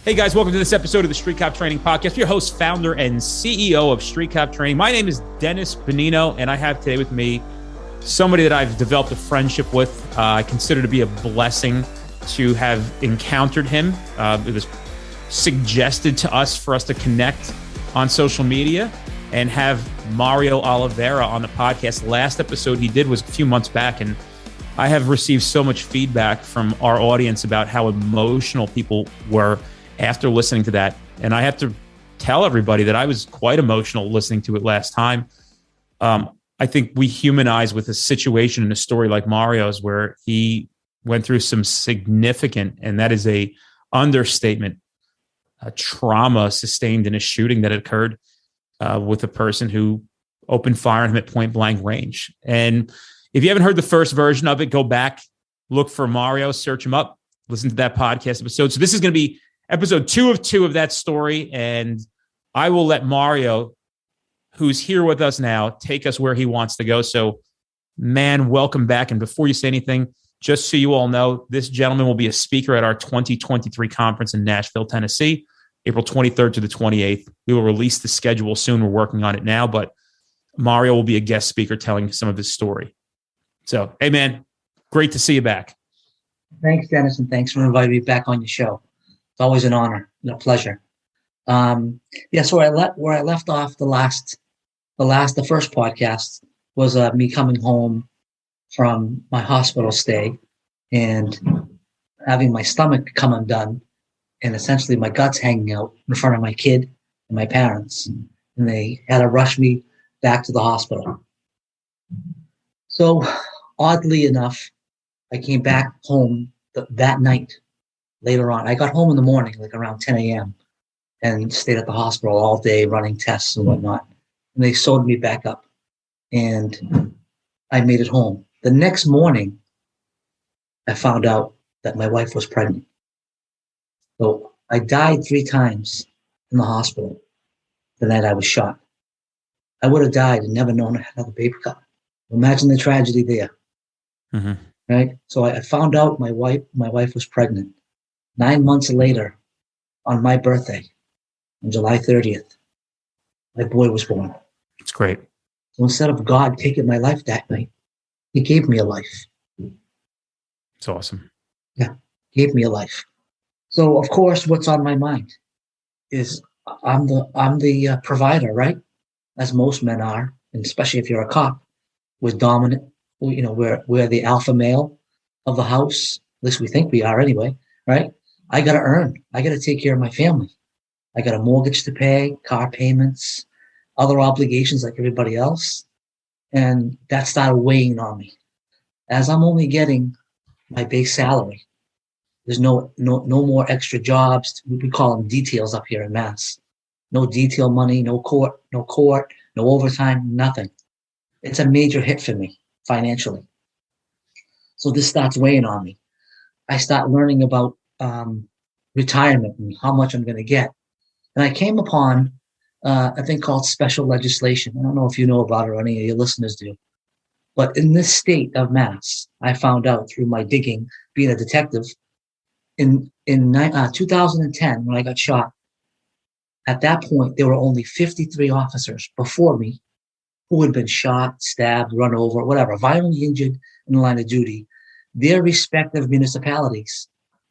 Hey guys, welcome to this episode of the Street Cop Training Podcast. Your host, founder, and CEO of Street Cop Training. My name is Dennis Benino, and I have today with me somebody that I've developed a friendship with. I consider to be a blessing to have encountered him. It was suggested to us for us to connect on social media and have Mario Oliveira on the podcast. Last episode he did was a few months back, and I have received so much feedback from our audience about how emotional people were after listening to that. And I have to tell everybody that I was quite emotional listening to it last time. I think we humanize with a situation and a story like Mario's, where he went through some significant, and that is a understatement, trauma sustained in a shooting that occurred with a person who opened fire on him at point blank range. And if you haven't heard the first version of it, go back, look for Mario, search him up, listen to that podcast episode. So this is going to be episode 2 of 2 of that story. And I will let Mario, who's here with us now, take us where he wants to go. So, man, welcome back. And before you say anything, just so you all know, this gentleman will be a speaker at our 2023 conference in Nashville, Tennessee, April 23rd to the 28th. We will release the schedule soon. We're working on it now, but Mario will be a guest speaker telling some of his story. So, hey, man, great to see you back. Thanks, Dennis, and thanks for inviting me back on your show. It's always an honor and a pleasure. So where I left off the first podcast was me coming home from my hospital stay and having my stomach come undone and essentially my guts hanging out in front of my kid and my parents. And they had to rush me back to the hospital. So oddly enough, I came back home that night. Later on, I got home in the morning, like around 10 a.m. and stayed at the hospital all day running tests and whatnot. And they sewed me back up and I made it home. The next morning, I found out that my wife was pregnant. So I died 3 times in the hospital the night I was shot. I would have died and never known I had a baby cut. Imagine the tragedy there. Mm-hmm. Right? So I found out my wife was pregnant. 9 months later, on my birthday, on July 30th, my boy was born. It's great. So instead of God taking my life that night, he gave me a life. It's awesome. Yeah, gave me a life. So of course, what's on my mind is I'm the provider, right? As most men are, and especially if you're a cop, we're dominant. You know, we're the alpha male of the house. At least we think we are anyway, right? I got to earn. I got to take care of my family. I got a mortgage to pay, car payments, other obligations like everybody else. And that started weighing on me. As I'm only getting my base salary, there's no more extra jobs. We call them details up here in Mass. No detail money, no court, no overtime, nothing. It's a major hit for me financially. So this starts weighing on me. I start learning about retirement and how much I'm going to get. And I came upon a thing called special legislation. I don't know if you know about it or any of your listeners do. But in this state of Mass, I found out through my digging, being a detective, in 2010, when I got shot, at that point, there were only 53 officers before me who had been shot, stabbed, run over, whatever, violently injured in the line of duty. Their respective municipalities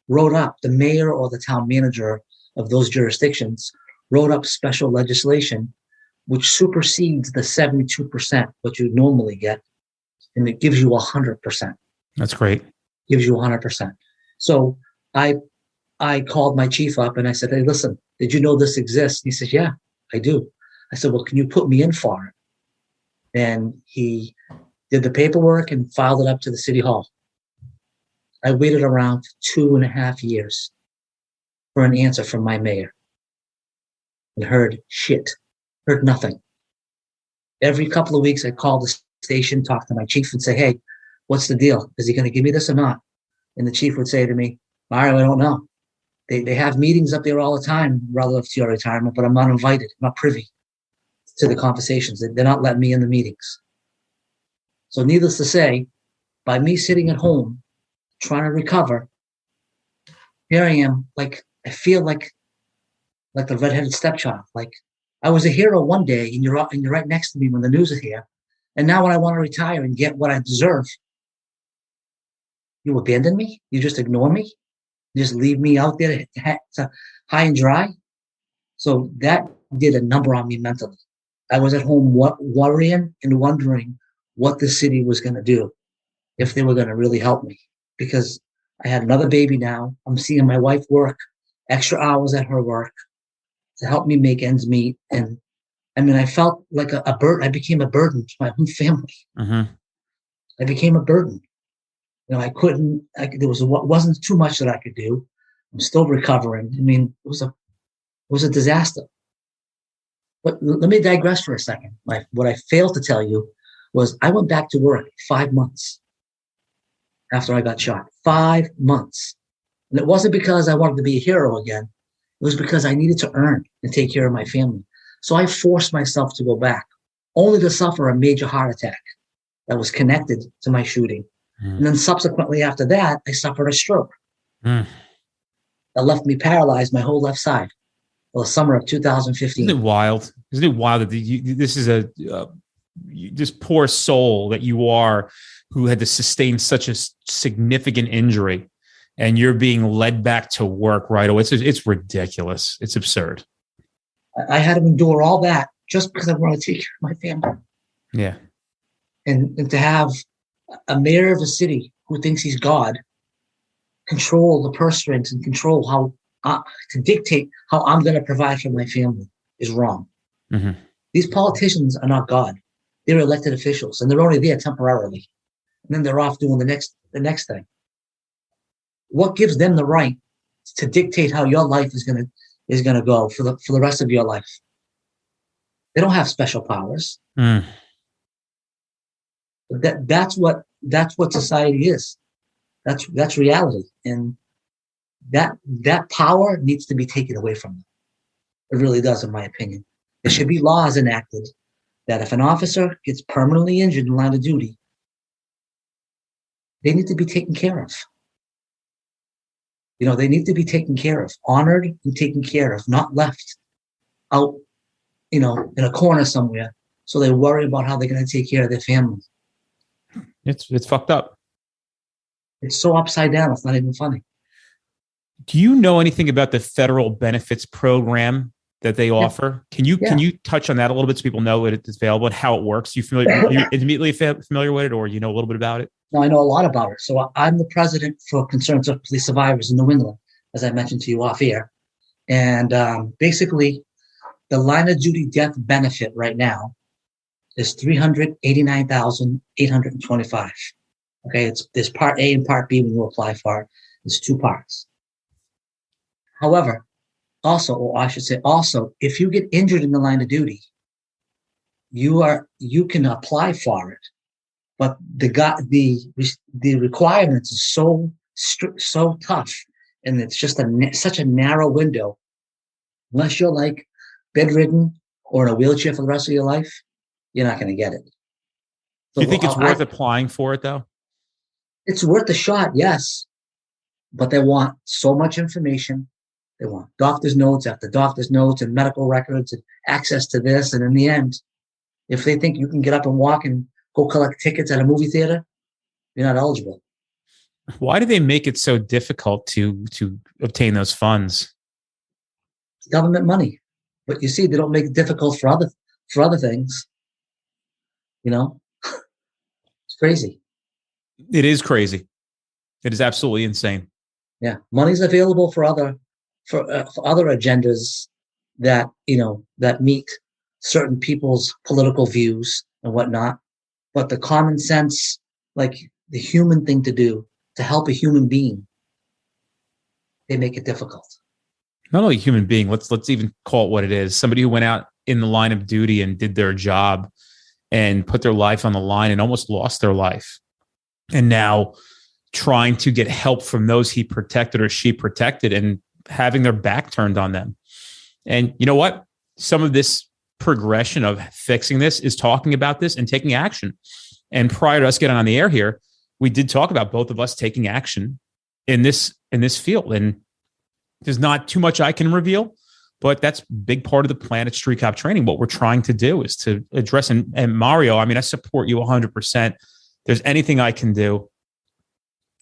wrote up, the mayor or the town manager of those jurisdictions wrote up special legislation which supersedes the 72% what you normally get, and it gives you 100%. That's great. Gives you 100%. So I called my chief up and I said, hey, listen, did you know this exists? He says, yeah, I do. I said, well, can you put me in for it? And he did the paperwork and filed it up to the city hall. I waited around 2.5 years for an answer from my mayor and heard nothing. Every couple of weeks, I called the station, talk to my chief and say, hey, what's the deal? Is he going to give me this or not? And the chief would say to me, Mario, I don't know. They have meetings up there all the time relative to your retirement, but I'm not invited. I'm not privy to the conversations. They're not letting me in the meetings. So needless to say, by me sitting at home, trying to recover, here I am, like, I feel like like the redheaded stepchild. Like I was a hero one day, and you're right next to me when the news is here. And now when I want to retire and get what I deserve, you abandon me. You just ignore me. You just leave me out there to high and dry. So that did a number on me mentally. I was at home worrying and wondering what the city was going to do, if they were going to really help me, because I had another baby now. I'm seeing my wife work extra hours at her work to help me make ends meet. And I mean, I felt like a burden. I became a burden to my own family. Mm-hmm. I became a burden. You know, there wasn't too much that I could do. I'm still recovering. I mean, it was a disaster. But let me digress for a second. What I failed to tell you was I went back to work 5 months after I got shot. 5 months. And it wasn't because I wanted to be a hero again. It was because I needed to earn and take care of my family. So I forced myself to go back, only to suffer a major heart attack that was connected to my shooting. Mm. And then subsequently after that, I suffered a stroke that left me paralyzed my whole left side. Well, the summer of 2015. Isn't it wild? Isn't it wild that this is this poor soul that you are, who had to sustain such a significant injury, and you're being led back to work right away? It's ridiculous. It's absurd. I had to endure all that just because I want to take care of my family. Yeah. And to have a mayor of a city who thinks he's God control the purse strings and control how to dictate how I'm going to provide for my family is wrong. Mm-hmm. These politicians are not God. They're elected officials, and they're only there temporarily. And then they're off doing the next thing. What gives them the right to dictate how your life is going to go for the rest of your life? They don't have special powers. Mm. That's what society is. That's reality, and that power needs to be taken away from them. It really does, in my opinion. There should be laws enacted that if an officer gets permanently injured in line of duty, they need to be taken care of. You know, they need to be taken care of, honored and taken care of, not left out, you know, in a corner somewhere so they worry about how they're going to take care of their family. It's fucked up. It's so upside down, it's not even funny. Do you know anything about the federal benefits program that they offer? Can you touch on that a little bit so people know what it's available and how it works? Are you immediately familiar with it, or you know a little bit about it? No, I know a lot about it. So I'm the president for Concerns of Police Survivors in New England, as I mentioned to you off air. And basically, the line of duty death benefit right now is $389,825. Okay, there's Part A and Part B when you apply for it. There's 2 parts. However, also, if you get injured in the line of duty, you can apply for it, but the requirements are so strict, so tough, and it's just such a narrow window. Unless you're like bedridden or in a wheelchair for the rest of your life, you're not going to get it. So, do you think it's worth applying for it, though? It's worth a shot, yes, but they want so much information. They want doctor's notes after doctor's notes and medical records and access to this. And in the end, if they think you can get up and walk and go collect tickets at a movie theater, you're not eligible. Why do they make it so difficult to obtain those funds? It's government money. But you see, they don't make it difficult for other things. You know? It's crazy. It is crazy. It is absolutely insane. Yeah. Money's available for other agendas that meet certain people's political views and whatnot, but the common sense, like the human thing to do to help a human being, they make it difficult. Not only a human being, let's even call it what it is. Somebody who went out in the line of duty and did their job and put their life on the line and almost lost their life, and now trying to get help from those he protected or she protected and having their back turned on them. And you know what? Some of this progression of fixing this is talking about this and taking action. And prior to us getting on the air here, we did talk about both of us taking action in this field. And there's not too much I can reveal, But that's a big part of the plan at Street Cop Training. What we're trying to do is to address, and Mario, I mean, I support you 100%. There's anything I can do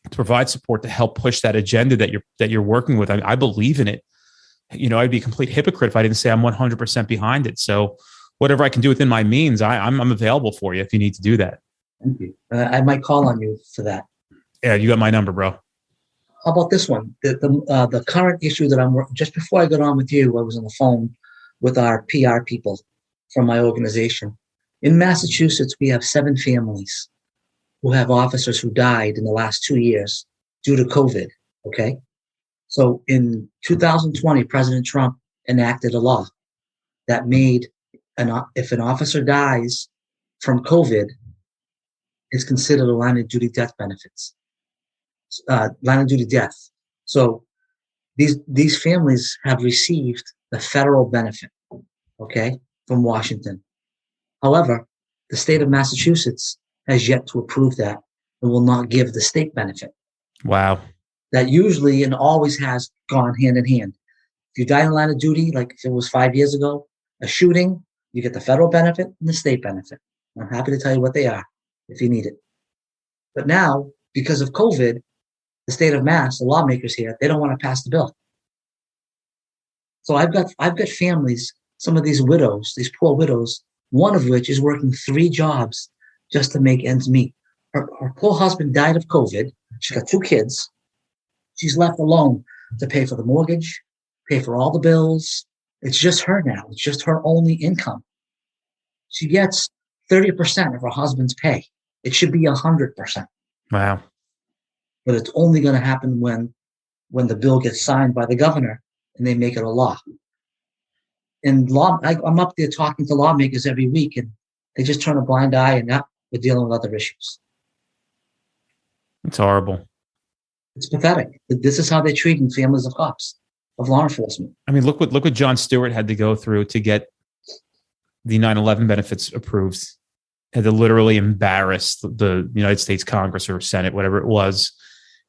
to provide support to help push that agenda that you're working with. I believe in it. I'd be a complete hypocrite if I didn't say I'm 100% behind it. So whatever I can do within my means, I'm available for you if you need to do that. Thank you. I might call on you for that. Yeah, you got my number, bro. How about this one? The current issue that I'm working, just before I got on with you, I was on the phone with our PR people from my organization. In Massachusetts, we have 7 families who have officers who died in the last 2 years due to COVID. Okay. So in 2020, President Trump enacted a law that made if an officer dies from COVID, it's considered a line of duty death benefits. Line of duty death. So these families have received the federal benefit, okay, from Washington. However, the state of Massachusetts has yet to approve that and will not give the state benefit. Wow. That usually and always has gone hand in hand. If you die in line of duty, like if it was 5 years ago, a shooting, you get the federal benefit and the state benefit. I'm happy to tell you what they are if you need it. But now, because of COVID, the state of Mass, the lawmakers here, they don't want to pass the bill. So I've got families, some of these widows, these poor widows, one of which is working 3 jobs just to make ends meet. Her poor husband died of COVID. She's got 2 kids. She's left alone to pay for the mortgage, pay for all the bills. It's just her now. It's just her only income. She gets 30% of her husband's pay. It should be 100%. Wow. But it's only going to happen when the bill gets signed by the governor and they make it a law. And I'm up there talking to lawmakers every week, and they just turn a blind eye, and now we're dealing with other issues. It's horrible. It's pathetic. This is how they're treating families of cops, of law enforcement. I mean, look what Jon Stewart had to go through to get the 9/11 benefits approved. Had to literally embarrass the United States Congress or Senate, whatever it was,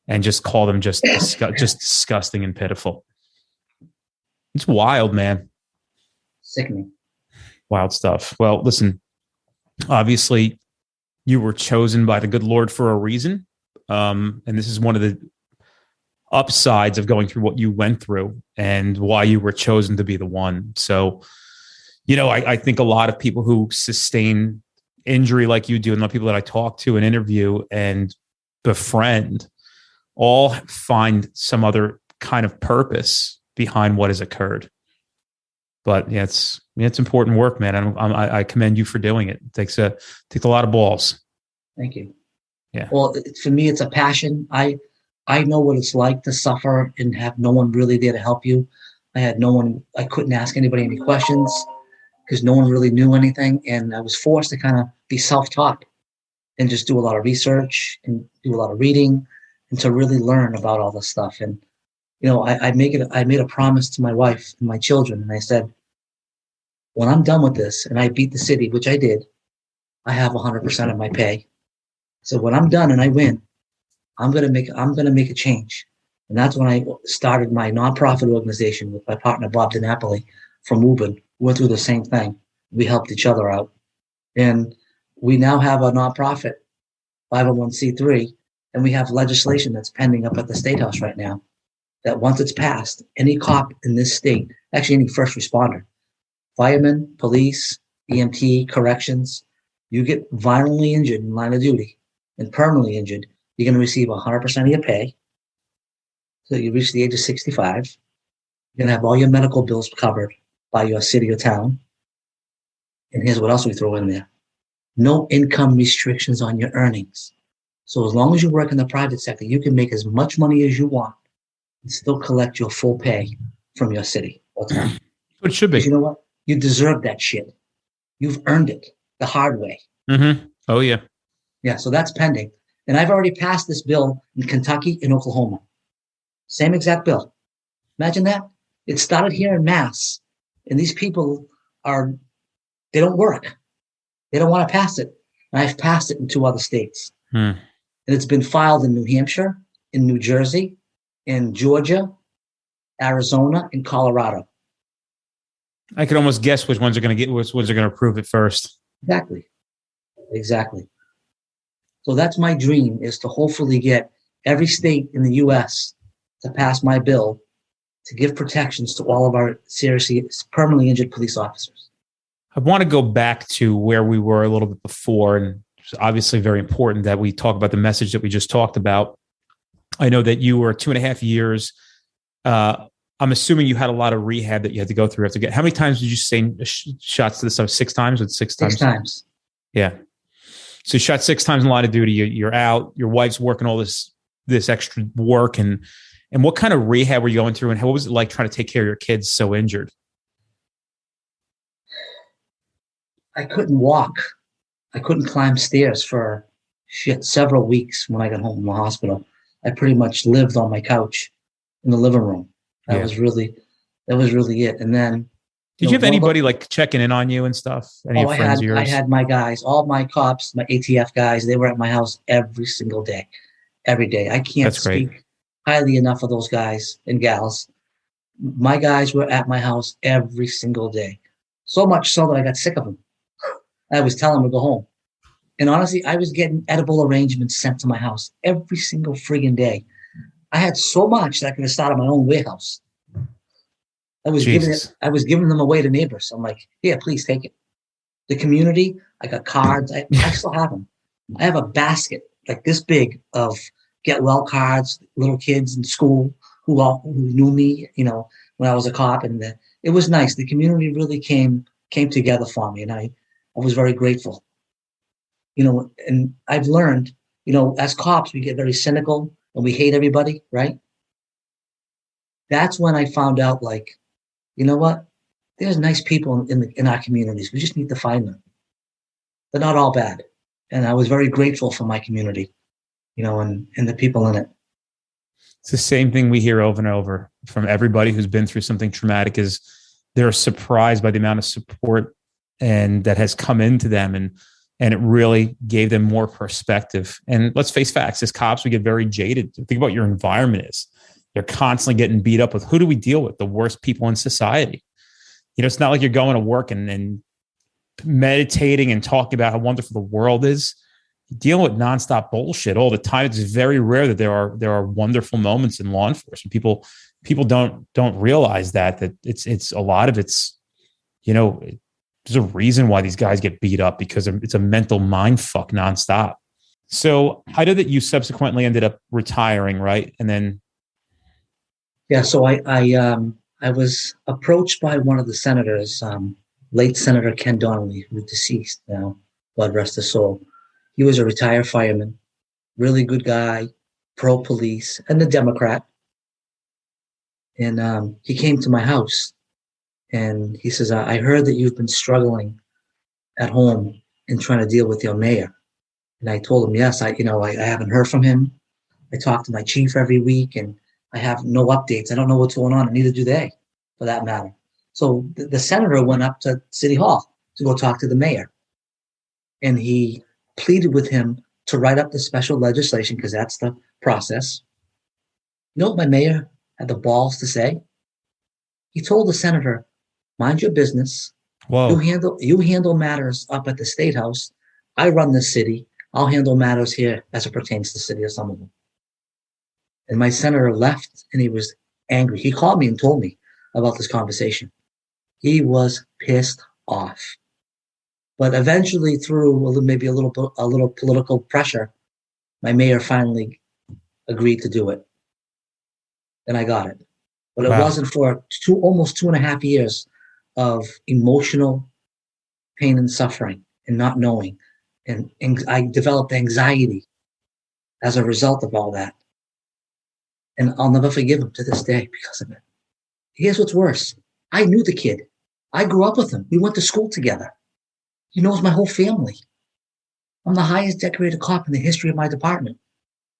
and just call them just disgusting and pitiful. It's wild, man. Sickening. Wild stuff. Well, listen, obviously you were chosen by the good Lord for a reason. And this is one of the upsides of going through what you went through and why you were chosen to be the one. So, I think a lot of people who sustain injury like you do, and the people that I talk to and interview and befriend, all find some other kind of purpose behind what has occurred. But yeah, it's important work, man. I commend you for doing it. It takes a lot of balls. Thank you. Yeah. Well, for me, it's a passion. I know what it's like to suffer and have no one really there to help you. I couldn't ask anybody any questions because no one really knew anything. And I was forced to kind of be self-taught and just do a lot of research and do a lot of reading and to really learn about all this stuff. And, I made a promise to my wife and my children. And I said, when I'm done with this and I beat the city, which I did, I have 100% of my pay. So when I'm done and I win, I'm gonna make a change. And that's when I started my nonprofit organization with my partner Bob DiNapoli from Ubin. We went through the same thing. We helped each other out, and we now have a nonprofit 501c3, and we have legislation that's pending up at the State House right now. That once it's passed, any cop in this state, actually any first responder, firemen, police, EMT, corrections, you get violently injured in line of duty and permanently injured, you're going to receive 100% of your pay. So you reach the age of 65. You're going to have all your medical bills covered by your city or town. And here's what else we throw in there. No income restrictions on your earnings. So as long as you work in the private sector, you can make as much money as you want and still collect your full pay from your city or town. It should be. You know what? You deserve that shit. You've earned it the hard way. Mm-hmm. Oh, yeah. Yeah, so that's pending. And I've already passed this bill in Kentucky and Oklahoma. Same exact bill. Imagine that. It started here in Mass. And these people they don't work. They don't want to pass it. And I've passed it in 2 other states. And it's been filed in New Hampshire, in New Jersey, in Georgia, Arizona, and Colorado. I could almost guess which ones are going to get, which ones are going to approve it first. Exactly. Exactly. So that's my dream, is to hopefully get every state in the U.S. to pass my bill to give protections to all of our seriously permanently injured police officers. I want to go back to where we were a little bit before, and it's obviously very important that we talk about the message that we just talked about. I know that you were 2.5 years. I'm assuming you had a lot of rehab that you had to go through. Have to get. How many times did you say shots to the stuff? 6 times? With 6 times? 6 times. Yeah. So you shot 6 times in line of duty. You're out. Your wife's working all this extra work, and what kind of rehab were you going through, and what was it like trying to take care of your kids so injured? I couldn't walk. I couldn't climb stairs for several weeks when I got home from the hospital. I pretty much lived on my couch in the living room. That was really it. And then, did you have anybody like checking in on you and stuff? Any friends of yours? I had my guys, all my cops, my ATF guys. They were at my house every single day, every day. I can't speak highly enough of those guys and gals. My guys were at my house every single day, so much so that I got sick of them. I was telling them to go home. And honestly, I was getting edible arrangements sent to my house every single friggin' day. I had so much that I could have started my own warehouse. I was giving them away to neighbors. I'm like, yeah, please take it. The community, I got cards. I still have them. I have a basket like this big of get well cards, little kids in school who knew me, when I was a cop. And it was nice. The community really came together for me. And I was very grateful. And I've learned, as cops, we get very cynical and we hate everybody, right? That's when I found out, like, you know what? There's nice people in our communities. We just need to find them. They're not all bad. And I was very grateful for my community, and the people in it. It's the same thing we hear over and over from everybody who's been through something traumatic, is they're surprised by the amount of support and that has come into them. And it really gave them more perspective. And let's face facts, as cops, we get very jaded. Think about your environment is. You're constantly getting beat up with, who do we deal with? The worst people in society. It's not like you're going to work and meditating and talking about how wonderful the world is. You're dealing with nonstop bullshit all the time. It's very rare that there are wonderful moments in law enforcement. People don't realize that it's a lot of it's, there's a reason why these guys get beat up, because it's a mental mind fuck nonstop. So I know that you subsequently ended up retiring, right? And then. Yeah. So I was approached by one of the senators, late Senator Ken Donnelly, who's deceased now, God rest his soul. He was a retired fireman, really good guy, pro-police, and a Democrat. And he came to my house. And he says, I heard that you've been struggling at home and trying to deal with your mayor. And I told him, yes, I haven't heard from him. I talk to my chief every week and I have no updates. I don't know what's going on, and neither do they, for that matter. So the senator went up to City Hall to go talk to the mayor. And he pleaded with him to write up the special legislation, because that's the process. You know what my mayor had the balls to say? He told the senator, mind your business. Whoa. You handle matters up at the State House. I run the city. I'll handle matters here as it pertains to the city of Somerville. And my senator left, and he was angry. He called me and told me about this conversation. He was pissed off. But eventually, through maybe a little political pressure, my mayor finally agreed to do it. And I got it. But it wasn't for almost 2.5 years of emotional pain and suffering and not knowing. And I developed anxiety as a result of all that. And I'll never forgive him to this day because of it. Here's what's worse. I knew the kid. I grew up with him. We went to school together. He knows my whole family. I'm the highest decorated cop in the history of my department.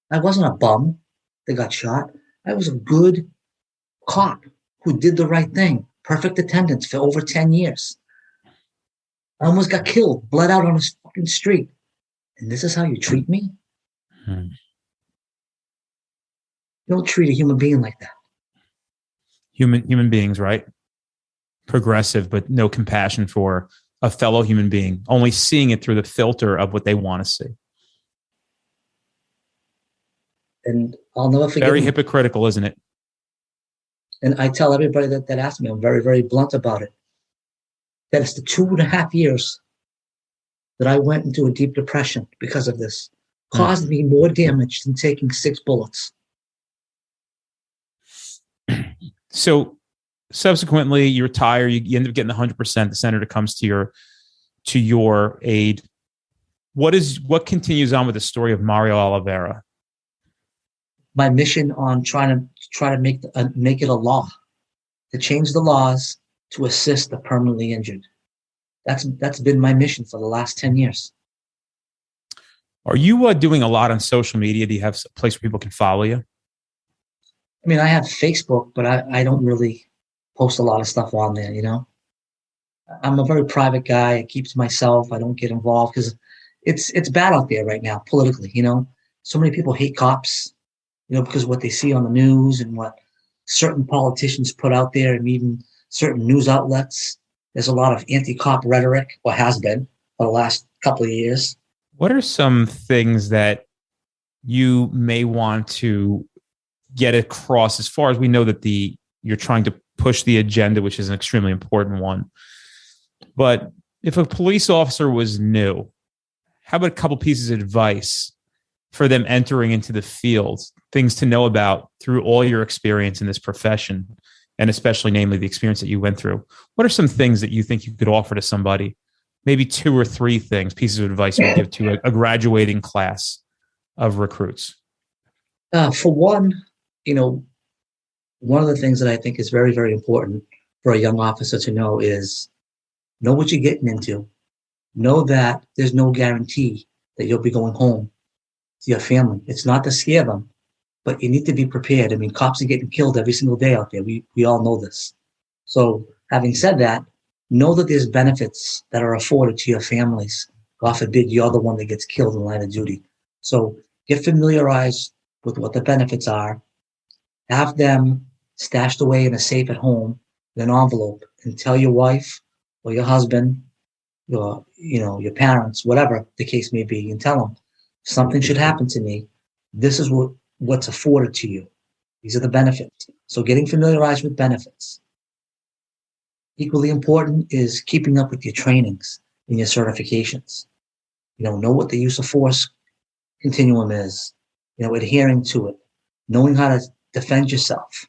I wasn't a bum that got shot. I was a good cop who did the right thing. Perfect attendance for over 10 years. I almost got killed, bled out on a fucking street. And this is how you treat me? You don't treat a human being like that. Human beings, right? progressive, but no compassion for a fellow human being, only seeing it through the filter of what they want to see. And I'll never forget. Very hypocritical, isn't it? And I tell everybody that asks me, I'm very, very blunt about it, that it's the 2.5 years that I went into a deep depression because of this, caused me more damage than taking 6 bullets. So subsequently, you retire. You end up getting 100%. The senator comes to your aid. What continues on with the story of Mario Oliveira? My mission on trying to make it a law, to change the laws to assist the permanently injured. That's been my mission for the last 10 years. Are you doing a lot on social media? Do you have a place where people can follow you? I mean, I have Facebook, but I don't really post a lot of stuff on there, you know? I'm a very private guy. I keep to myself. I don't get involved because it's bad out there right now politically, you know? So many people hate cops, you know, because of what they see on the news and what certain politicians put out there and even certain news outlets. There's a lot of anti-cop rhetoric, or has been for the last couple of years. What are some things that you may want to get across, as far as we know that you're trying to push the agenda, which is an extremely important one? But if a police officer was new, how about a couple pieces of advice for them entering into the field, things to know about through all your experience in this profession, and especially namely the experience that you went through? What are some things that you think you could offer to somebody? Maybe 2 or 3 things, pieces of advice you would give to a graduating class of recruits. For one, you know, one of the things that I think is very, very important for a young officer to know is know what you're getting into. Know that there's no guarantee that you'll be going home to your family. It's not to scare them, but you need to be prepared. I mean, cops are getting killed every single day out there. We all know this. So having said that, know that there's benefits that are afforded to your families. God forbid you're the one that gets killed in line of duty. So get familiarized with what the benefits are. Have them stashed away in a safe at home in an envelope, and tell your wife or your husband, your parents, whatever the case may be, and tell them, if something should happen to me, this is what's afforded to you. These are the benefits. So getting familiarized with benefits. Equally important is keeping up with your trainings and your certifications. You know what the use of force continuum is, adhering to it, knowing how to defend yourself,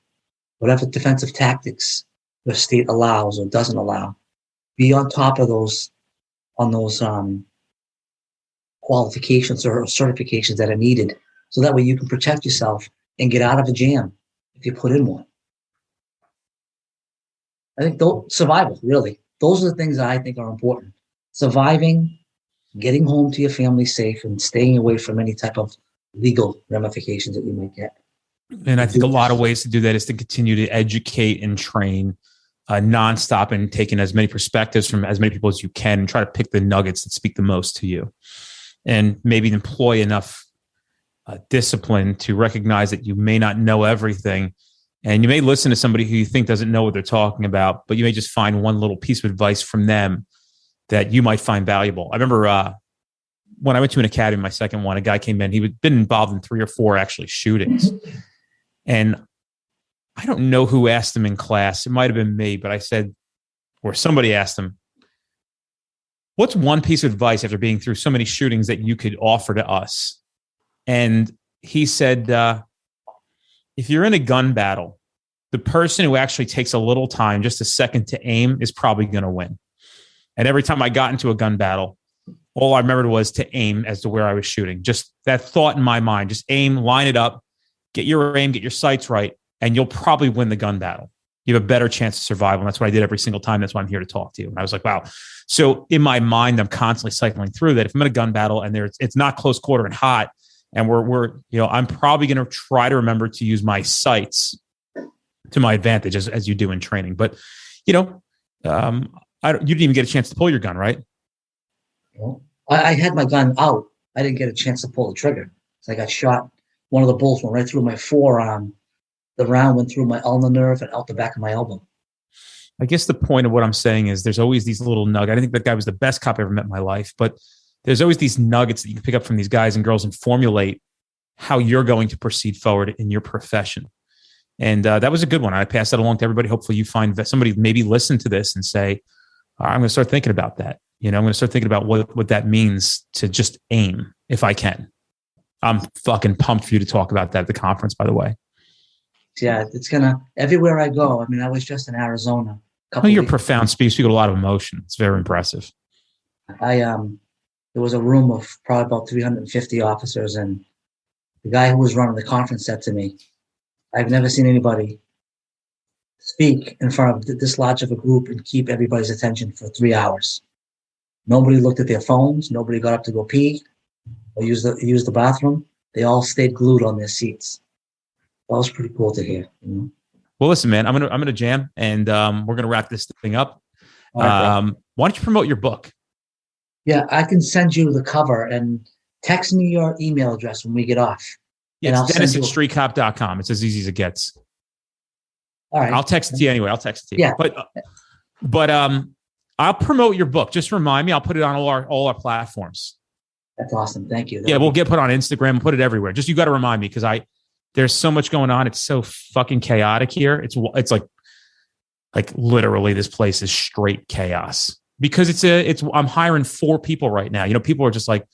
whatever defensive tactics your state allows or doesn't allow. Be on top of those qualifications or certifications that are needed, so that way you can protect yourself and get out of a jam if you put in one. I think survival, really. Those are the things that I think are important. Surviving, getting home to your family safe, and staying away from any type of legal ramifications that you might get. And I think a lot of ways to do that is to continue to educate and train nonstop, and take in as many perspectives from as many people as you can, and try to pick the nuggets that speak the most to you. And maybe employ enough discipline to recognize that you may not know everything. And you may listen to somebody who you think doesn't know what they're talking about, but you may just find one little piece of advice from them that you might find valuable. I remember when I went to an academy, my second one, a guy came in. He had been involved in 3 or 4 actually shootings. And I don't know who asked him in class. It might have been me, but I said, or somebody asked him, what's one piece of advice after being through so many shootings that you could offer to us? And he said, if you're in a gun battle, the person who actually takes a little time, just a second to aim, is probably going to win. And every time I got into a gun battle, all I remembered was to aim as to where I was shooting. Just that thought in my mind, just aim, line it up, get your aim, get your sights right, and you'll probably win the gun battle. You have a better chance of survival. And that's what I did every single time. That's why I'm here to talk to you. And I was like, wow. So in my mind, I'm constantly cycling through that. If I'm in a gun battle and it's not close quarter and hot, and I'm probably going to try to remember to use my sights to my advantage, as you do in training. But, you didn't even get a chance to pull your gun, right? Well, I had my gun out. I didn't get a chance to pull the trigger. So I got shot. One of the bullets went right through my forearm. The round went through my ulnar nerve and out the back of my elbow. I guess the point of what I'm saying is there's always these little nuggets. I think that guy was the best cop I ever met in my life, but there's always these nuggets that you can pick up from these guys and girls and formulate how you're going to proceed forward in your profession. And that was a good one. I pass that along to everybody. Hopefully you find that somebody maybe listen to this and say, all right, I'm going to start thinking about that. I'm going to start thinking about what that means to just aim if I can. I'm fucking pumped for you to talk about that at the conference, by the way. Yeah, it's everywhere I go. I mean, I was just in Arizona. You're a profound speaker. You speak with a lot of emotion. It's very impressive. There was a room of probably about 350 officers, and the guy who was running the conference said to me, I've never seen anybody speak in front of this large of a group and keep everybody's attention for 3 hours. Nobody looked at their phones. Nobody got up to go pee or use the bathroom. They all stayed glued on their seats. That was pretty cool to hear. Well, listen, man, I'm gonna jam, and we're gonna wrap this thing up. Right, why don't you promote your book? Yeah, I can send you the cover and text me your email address when we get off. Yeah, it's Dennis at streetcop.com. It's as easy as it gets. All right. I'll text it to you anyway. Yeah. But I'll promote your book. Just remind me. I'll put it on all our platforms. That's awesome. Thank you. We'll get put on Instagram. We'll put it everywhere. Just you got to remind me because there's so much going on. It's so fucking chaotic here. It's like literally this place is straight chaos because I'm hiring 4 people right now. People are just like,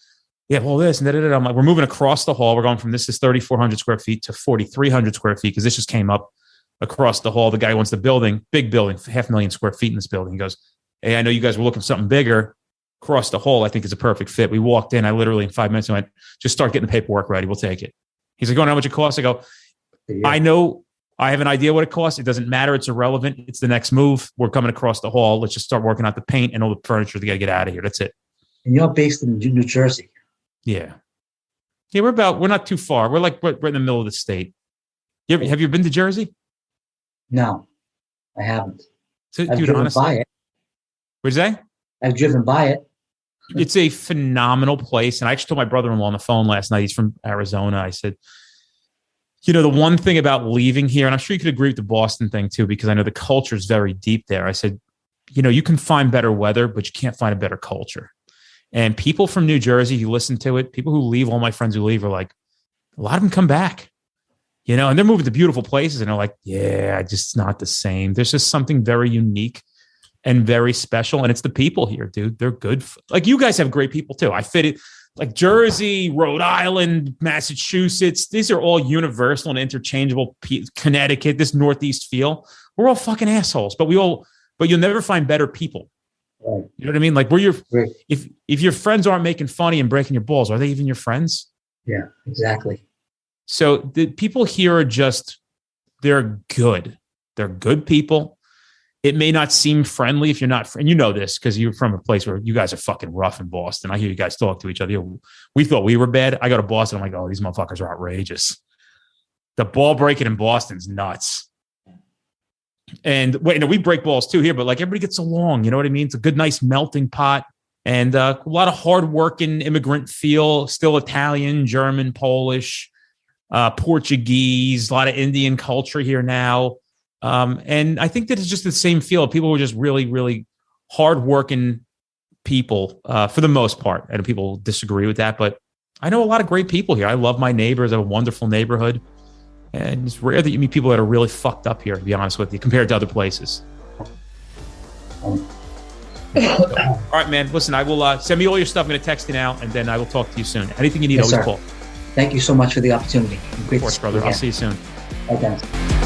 yeah, well, this and that. I'm like, we're moving across the hall. We're going from this is 3,400 square feet to 4,300 square feet because this just came up across the hall. The guy wants the building, big building, 500,000 square feet in this building. He goes, hey, I know you guys were looking for something bigger. Across the hall, I think is a perfect fit. We walked in. I literally in 5 minutes went, just start getting the paperwork ready. We'll take it. He's like, how much it costs? I go, I know. I have an idea what it costs. It doesn't matter. It's irrelevant. It's the next move. We're coming across the hall. Let's just start working out the paint and all the furniture. They got to get out of here. That's it. And you're based in New Jersey. Yeah. Yeah, we're not too far. We're right in the middle of the state. Have you been to Jersey? No, I haven't. So, I've driven by it. What'd you say? I've driven by it. It's a phenomenal place. And I actually told my brother-in-law on the phone last night. He's from Arizona. I said, the one thing about leaving here, and I'm sure you could agree with the Boston thing too, because I know the culture is very deep there. I said, you can find better weather, but you can't find a better culture. And people from New Jersey, you listen to it, people who leave, all my friends who leave are like, a lot of them come back, and they're moving to beautiful places. And they're like, yeah, just not the same. There's just something very unique and very special. And it's the people here, dude. They're good. Like you guys have great people too. I fit it like Jersey, Rhode Island, Massachusetts. These are all universal and interchangeable. Connecticut, this Northeast feel. We're all fucking assholes, but you'll never find better people. Right. You know what I mean? Like if your friends aren't making fun of you and breaking your balls, are they even your friends? Yeah, exactly. So the people here are they're good. They're good people. It may not seem friendly if you're not, and you know this because you're from a place where you guys are fucking rough in Boston. I hear you guys talk to each other. We thought we were bad. I go to Boston. I'm like, oh, these motherfuckers are outrageous. The ball breaking in Boston's nuts. And we break balls too here, but like everybody gets along. You know what I mean? It's a good, nice melting pot and a lot of hardworking immigrant feel, still Italian, German, Polish, Portuguese, a lot of Indian culture here now. And I think that it's just the same feel. People were just really, really hardworking people for the most part. And people disagree with that, but I know a lot of great people here. I love my neighbors. I have a wonderful neighborhood. And it's rare that you meet people that are really fucked up here, to be honest with you, compared to other places. All right, man. Listen, I will send me all your stuff. I'm going to text you now, and then I will talk to you soon. Anything you need, always call. Thank you so much for the opportunity. Of course, brother. I'll see you soon. Bye, Dennis.